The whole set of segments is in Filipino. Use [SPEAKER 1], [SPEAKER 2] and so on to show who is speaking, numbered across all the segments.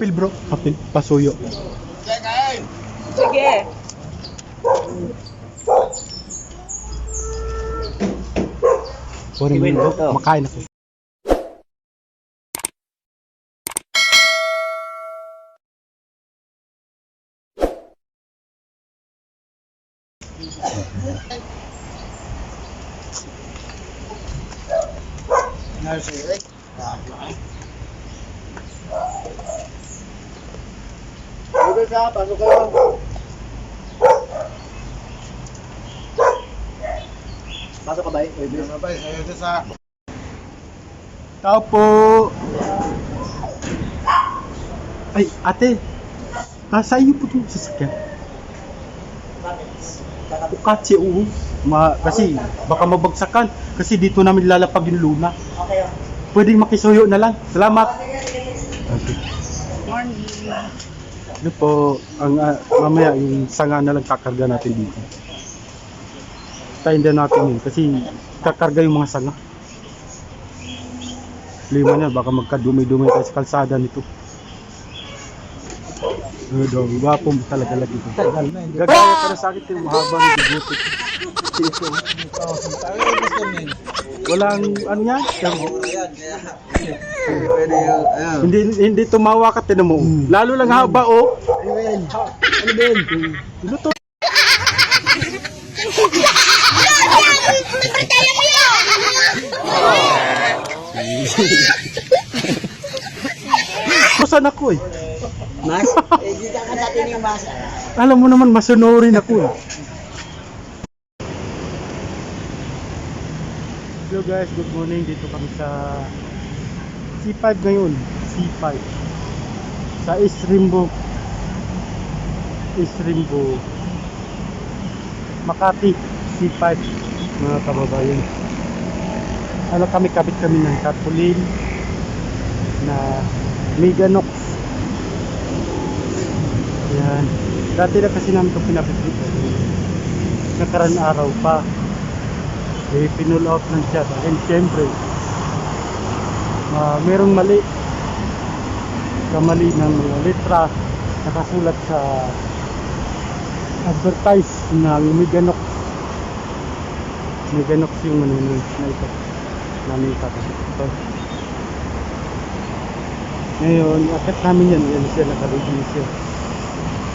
[SPEAKER 1] Apil bro, apil, pasuyo.
[SPEAKER 2] Sige.
[SPEAKER 1] Sorry mo bro, makain ako.
[SPEAKER 3] Pasok kayo. Pasok ka ba?
[SPEAKER 1] Tao po. Ay, ate. Sa iyo po itong sasakyan. Ukatsi, oo. Kasi baka mabagsakan. Kasi dito namin lalapag yung luna.
[SPEAKER 3] Okay.
[SPEAKER 1] Pwedeng makisuyo na lang. Salamat. Okay.
[SPEAKER 2] Morning.
[SPEAKER 1] Ano po, mamaya yung sanga na lang kakarga natin dito. Tayin din natin yun kasi kakarga yung mga sanga. Lima na, baka magkadumi-dumi tayo sa kalsada nito. Ano daw, wapo mo talaga lagi ito. Gagaya ka na sa akin, yung mahaba na dibutik. Walang, ano yan? Hindi tumawa ka, tinan mo. Lalo lang haba, oh. Ano ba yun? Ano to? Kusan ako eh.
[SPEAKER 3] Mas? Dito ka natin yung mas.
[SPEAKER 1] Alam mo naman, masunurin ako eh. Hello guys, good morning. Dito kami sa C5 ngayon. C5 sa East Rimbo, Makati. C5 mga kababayan. Ano kami, kabit kami ng tarpaulin na Meganox. Yan. Dati na kasi namin ito pinabit dito. Nakaraan araw pa. Eh, pinull out lang siya. And syempre, merong mali. Kamali ng mga letra. Nakasulat sa advertise na Meganox. Meganox yung manunod na ito. Namin kakabit ito. Ngayon, akit namin yan. Yan siya, nakalagin siya.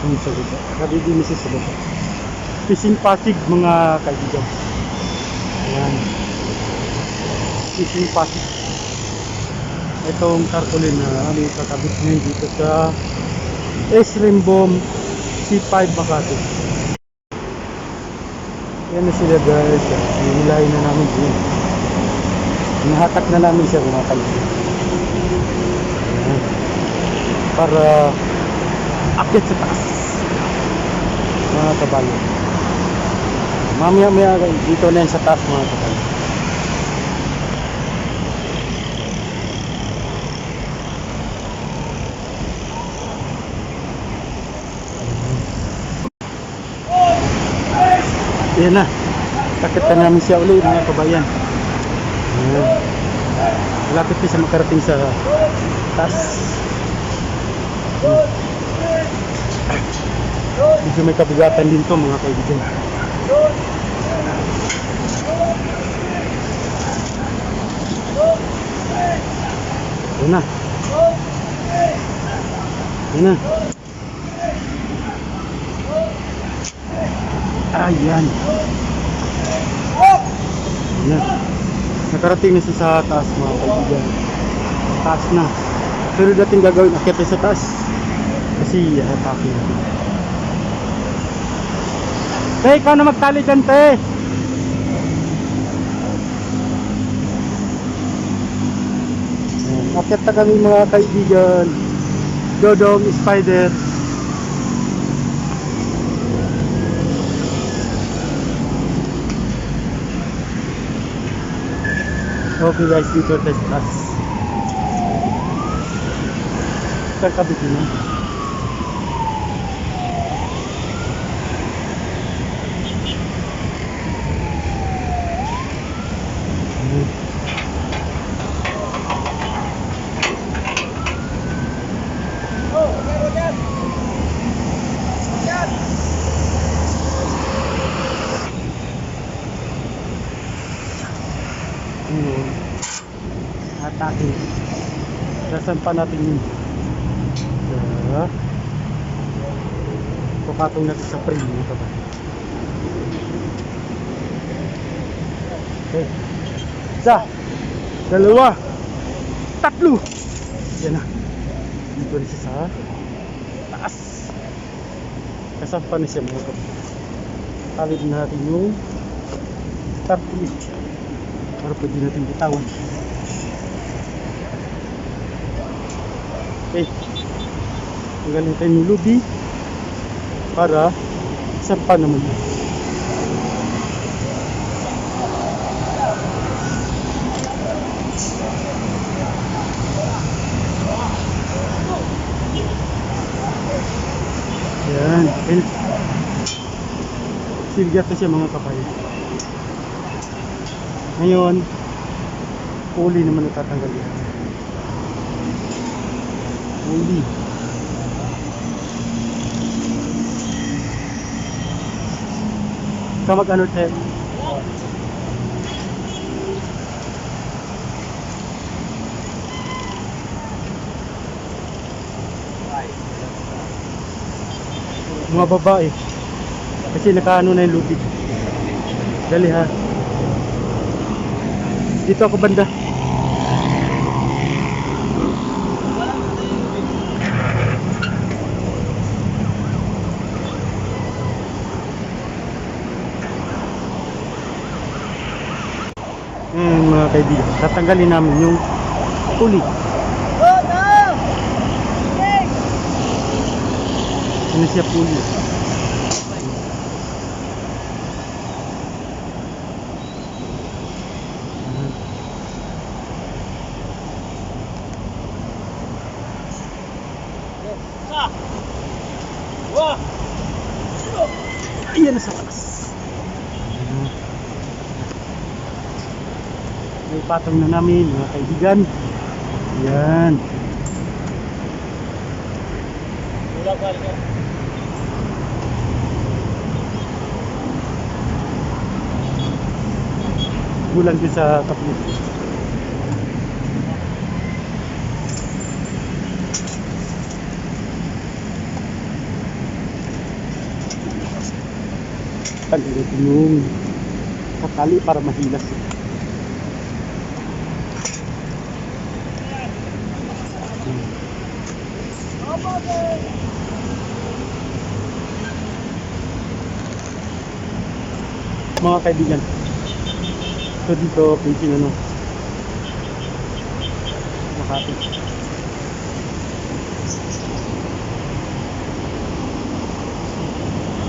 [SPEAKER 1] Yung sa baba. Nakalagin siya sa baba. Fishing Pasig, mga kaibigan. Ayan. Fishing Pasig. Itong tarpaulin na aming kakabit ngayon dito sa East Rimbo, C5 Makati. Yan na sila guys. Hinilahin na namin din. Nahatak na namin siya mga kaibigan. Para akit sa taas mga kabayo. Mamaya dito na yan sa taas mga kabayo. Yan na, takit na namin siya ulit mga kabayan. Malapit siya makarating sa taas. Medyo may kabigatan din to mga kaibigan. Yan na. Yan na. Ayan. Yan na. Nakarating na siya sa taas mga kaibigan. Taas na. Pero dating gagawin akit sa taas. Kasi hatakin natin. Te, ikaw na magtali dyan, te. Akit na kami mga kaibigan. Dodong Spider. Okay guys, dito tayo sa taas. Kakabit yun, ha? Sasampa natin yun. Pupatong natin sa frame mga kabayan. Okay. Isa, dalawa, tatlo. Yan na. Dito rin siya sa taas. Kasampa na siya mga kabayan. Talit natin yung 38 para pwede natin bitawan. Okay. Tanggalin tayo yung lubi para sampa naman yun. Yan. Okay. Silgat na siya mga kabayan. Ngayon, uli naman natatanggal yan. Uli. Kamag ano tayo? Mga babae. Kasi nakaano na yung lubid. Dali ha. Dito ako banda. Mga kaibigan, tatanggalin namin yung pulik. Ano siya pulik? Ayan na sa taas. May patong na namin mga kaibigan. Yan. Bulan din sa kapli. Tanggalin yung kakali para mahilas. Mga kaibigan, so dito pinsin ano Makati.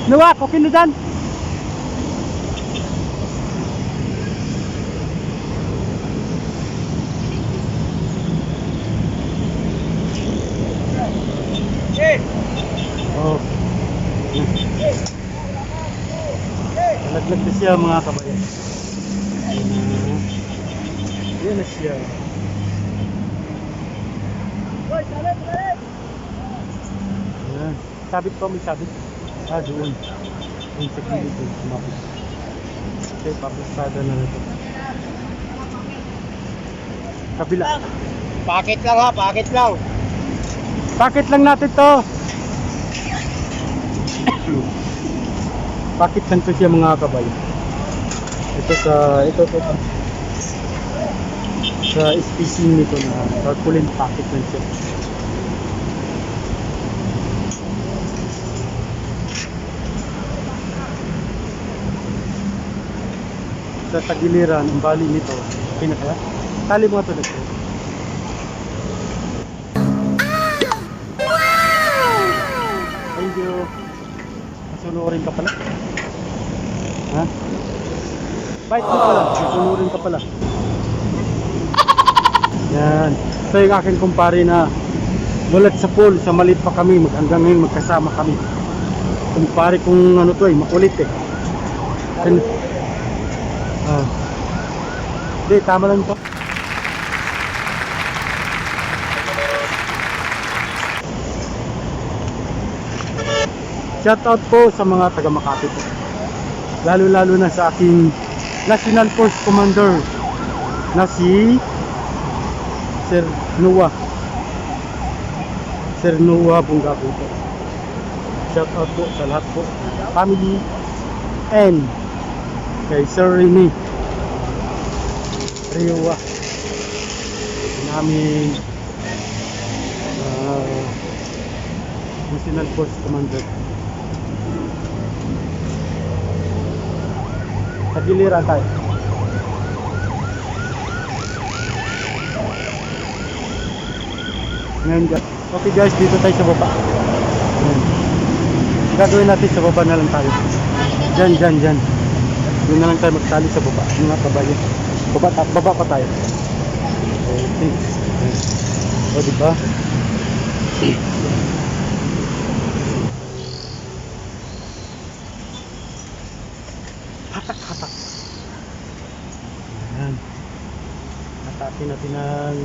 [SPEAKER 1] Nawak, okay na dyan. Oh. Nalaglag na siya mga kabayan. Yan na siya. Yan. Sabit pa, may sabit. Doon. Yung sa gilid doon. Sumapit. Okay, papasada na ito. Kabila.
[SPEAKER 3] Pakit lang ha, pakit lang.
[SPEAKER 1] Pakit lang natin to. Pakit lang to siya mga kabayan. Ito sa spacing nito na tarpaulin pakit lang siya. Sa tagiliran, ang bali nito, pinaka tali mo ito nito. Thank you. Masunurin ka pala. Ha? Bite mo pala. Masunurin ka pala. Yan. Ito yung aking kumpare na mulat sa pool. Sa maliit pa kami. Hanggang ngayon magkasama kami. Kumpare kung ano to makulit eh. Hindi, tama lang to. Shoutout po sa mga taga Makati po. Lalo na sa aking National Force Commander na si Sir Noah Sir Noah Bungapo po. Shout out po sa lahat po. Family and kay Sir Rene Riowa namin National Force Commander. Tagiliran tayo. Ngayon guys. Okay guys, dito tayo sa baba. Ayan. Gagawin natin sa baba na lang tayo. Diyan. Doon na lang tayo magtali sa baba. Mga kabayan. Baba pa tayo. Okay. O diba? Hatak. Ayan. Hatakin natin ng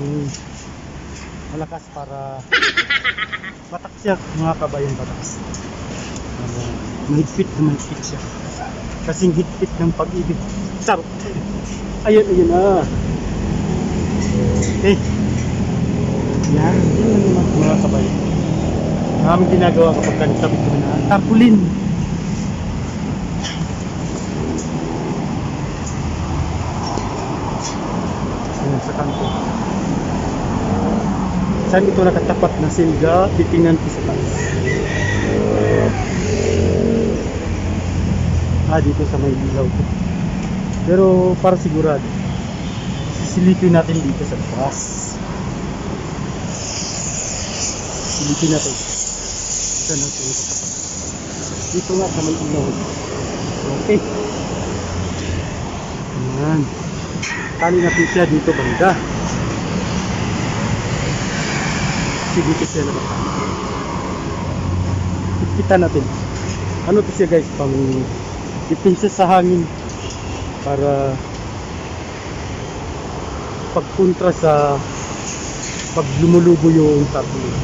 [SPEAKER 1] malakas para matak siya, mga kabayan, patak. Mahigpit siya. Kasing higpit ng pag-ibig. Sarap. Ayun na. Okay. Yan naman mga kabayan. Maraming ginagawa kapag kanitabi ko na tarpaulin. Ayan sa kanto. Saan ito nakatapat na silga, titingnan ko sa taas. Dito sa may ilaw ko. Pero para sigurado, sisilipin natin dito sa taas. Silipin natin. Saan natin nakatapat. Dito nga sa may ilaw. Okay. Ayan. Tali natin siya dito banda. Dito siya naman. Kita natin. Ano to siya guys, pang ipinsa sa hangin para pagkontra sa pag lumulubo yung tarpaulin.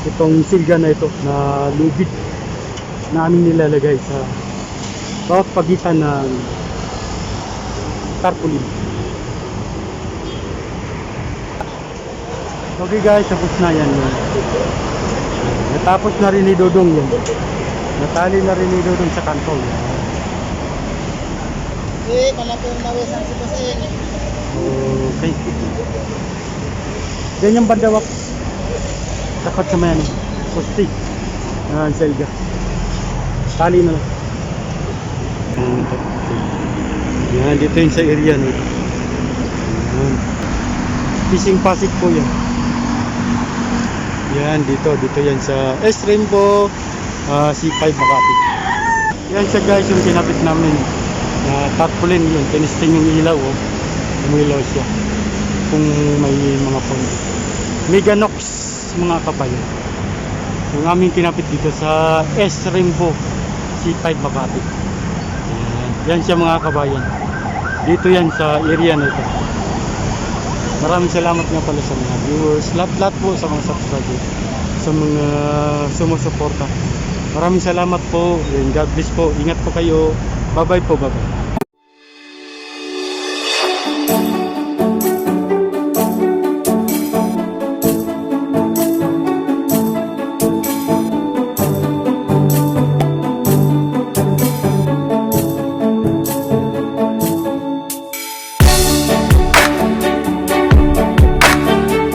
[SPEAKER 1] Itong silga na ito na lubid na aming nilalagay sa bawat pagitan ng tarpaulin. Okay guys, tapos na yan. Natapos na rin ni Dodong yan. Natali na rin ni Dodong sa kanto.
[SPEAKER 3] Malaki yung nawisan si Bossing.
[SPEAKER 1] Okay. Yan yung bandawak. Tapat sa mayan. Posti. Selga. Tali na lang. Yan, dito yun sa area na ito. Fishing Pasig po yan. Yan, dito yan sa S Rainbow C5 Makati. Yan siya guys, yung kinapit namin na tarpaulin yun. Tinisting yung ilaw, umilaw siya kung may mga pondo. Meganox mga kabayan. Yung aming kinapit dito sa S Rainbow C5 Makati. Yan siya mga kabayan. Dito yan sa area na ito. Maraming salamat nga pala sa mga viewers, lahat po sa mga subscribers, sa mga sumusuporta. Maraming salamat po and God bless po. Ingat po kayo. Bye bye po, bye bye.